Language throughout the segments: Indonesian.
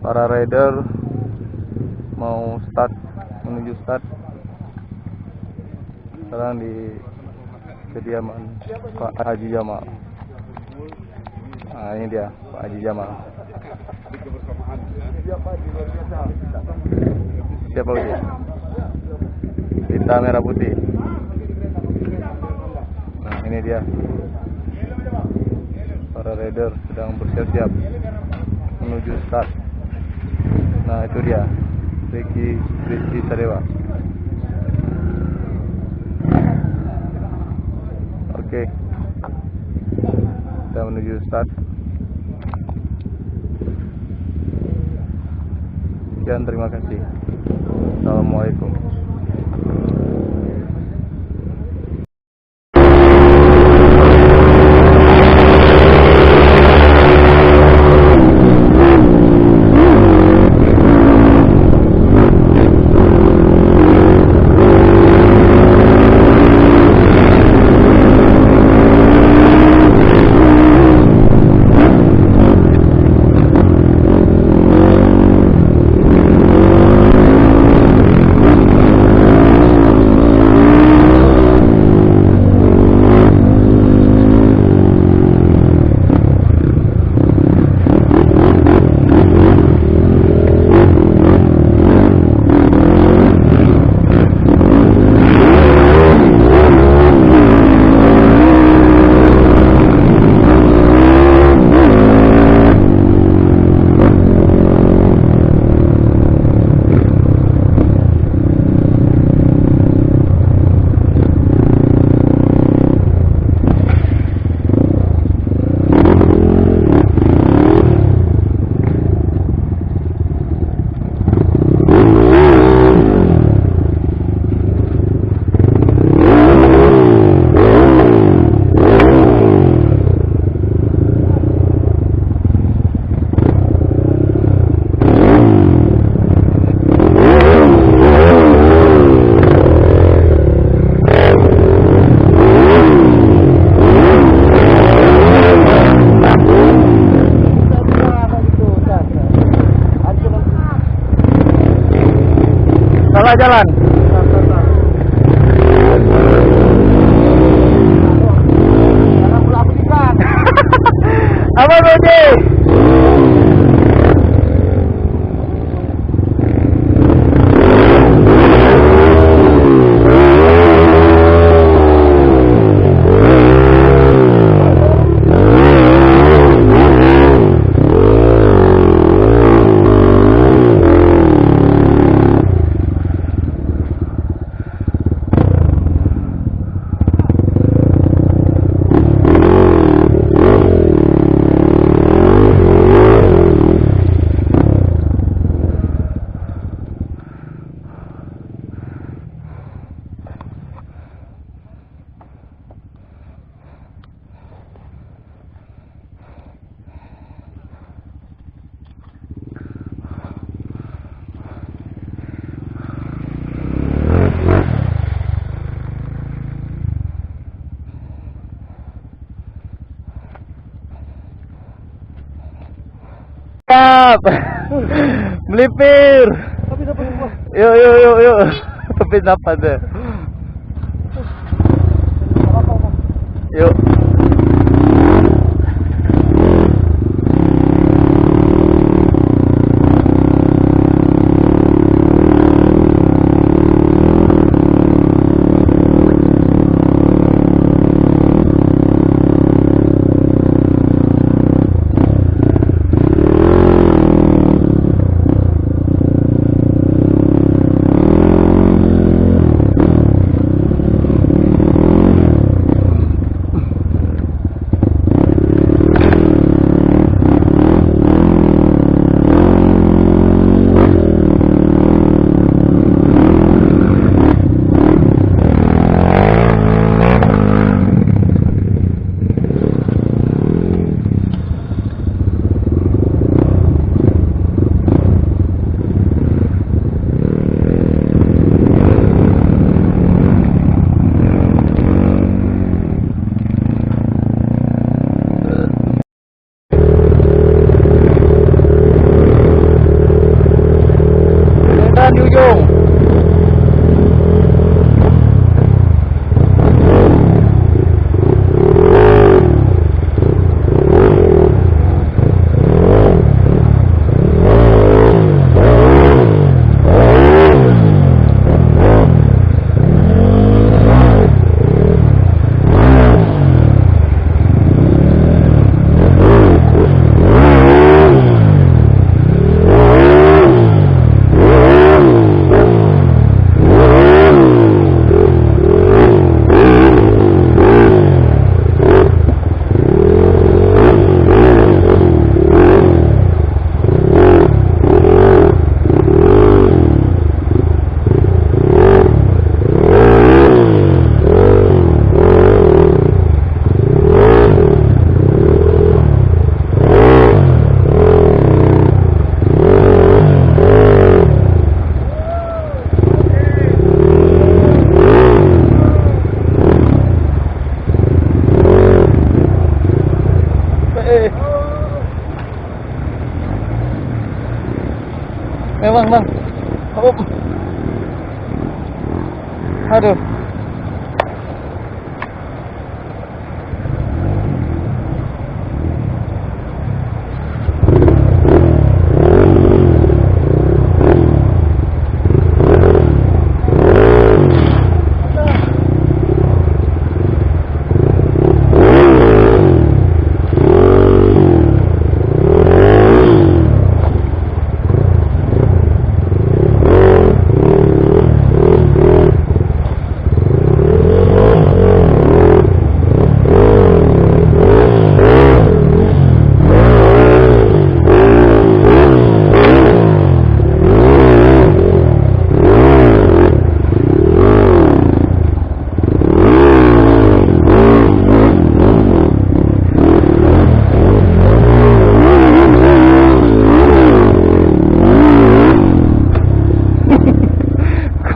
Para rider mau menuju start sekarang di kediaman Pak Haji Jamal. Nah, ini dia Pak Haji Jamal. Siapa Uji? Hitam merah putih. Nah, ini dia para rider sedang bersiap-siap menuju start. Nah, itu dia Rizky Sadewa. Oke, kita menuju start. Sekian, terima kasih. Assalamualaikum. Salah jalan. Apa Budi? Siap. Melipir. Yuk. Tapi dapat deh. Yuk. bang. Oh. Aduh.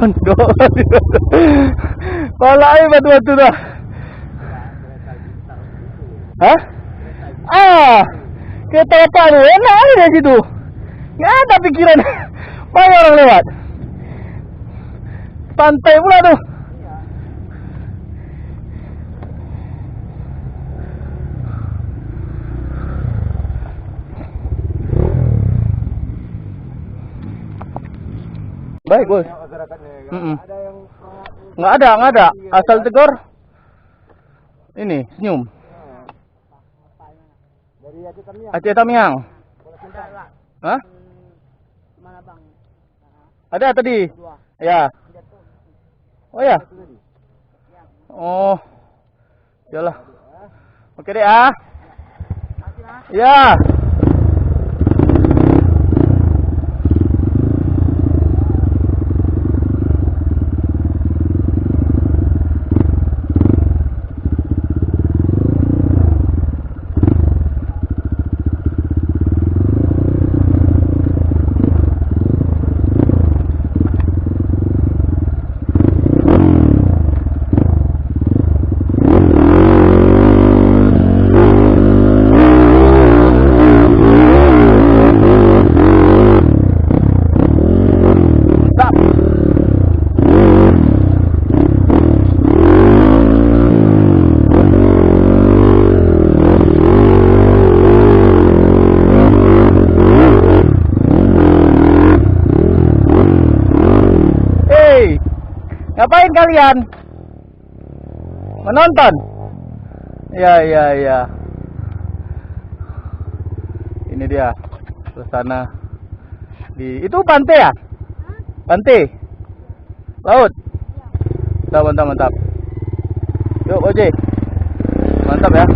Kondo. Palai batu-batu dah. Hah? Kereta apa tu? Enak ni dari situ. Nggak ada pikiran. Banyak orang lewat. Pantai pula tu. Baik bos. Nggak ada. Asal tegur. Ini senyum. Dari Aceh Tamiang. Hah? Mana bang? Ada tadi. Ya. Oh ya. Oh. Yalah. Oke deh ah. Ya. Ngapain kalian? Menonton? Ya. Ini dia suasana di itu pantai ya? Pantai? Laut? Mantap. Yuk Oje. Mantap ya.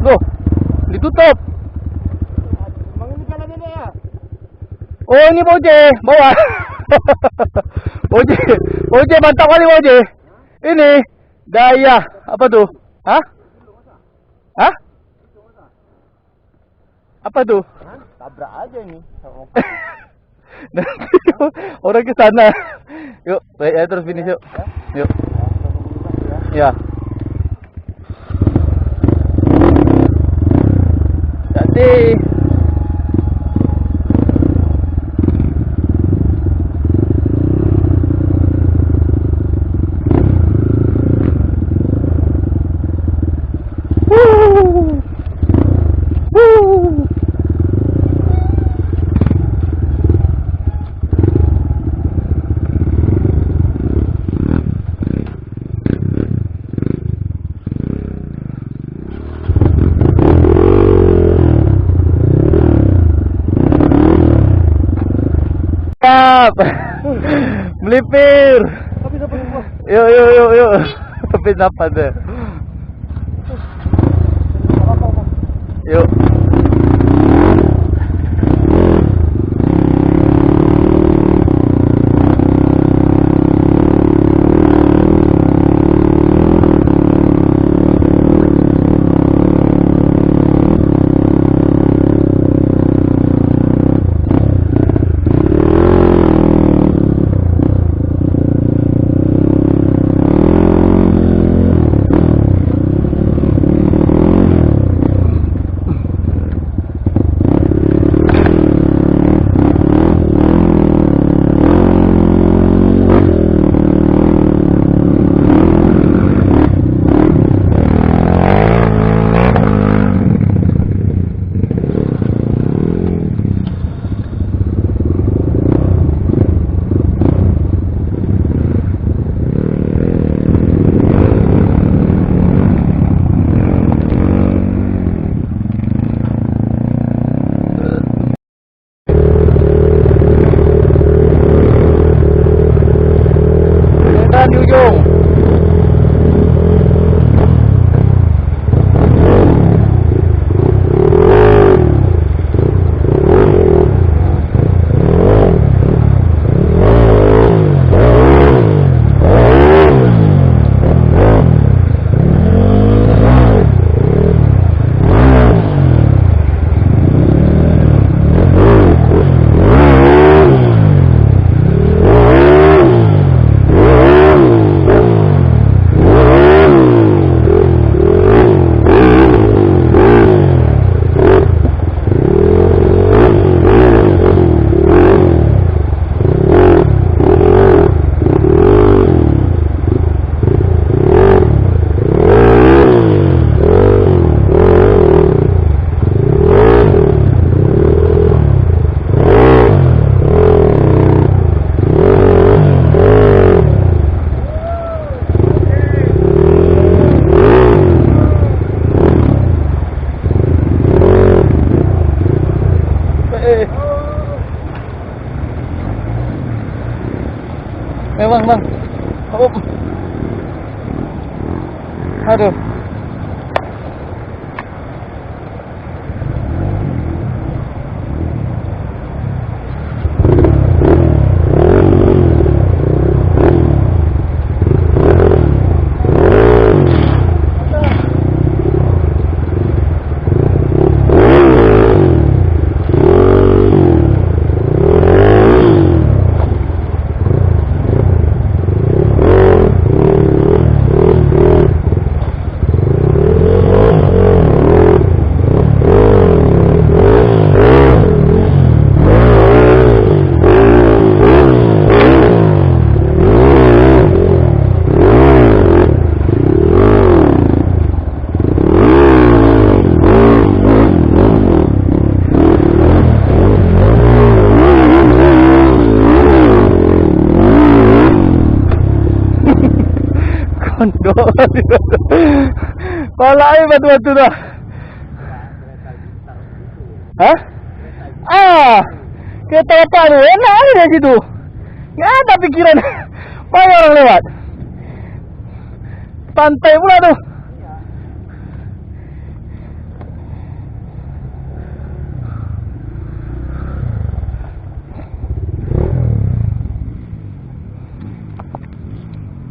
Loh, ditutup. Oh ini Boje, bawa. Boje mantap kali Boje. Ini daya apa tuh? Hah? Apa tuh? Tabrak aja ini. Nanti orang ke sana. Yuk, baik ya terus finish yuk. Yuk. Ya. Jadi melipir. Yuk. Tapi apa deh? Yuk. Memang bang. Oh. Aduh. Kondo. Palai batu-batu dah. Hah? Kereta apa tu? Enak ni dari situ. Nggak ada pikiran banyak orang lewat. Pantai pula tu.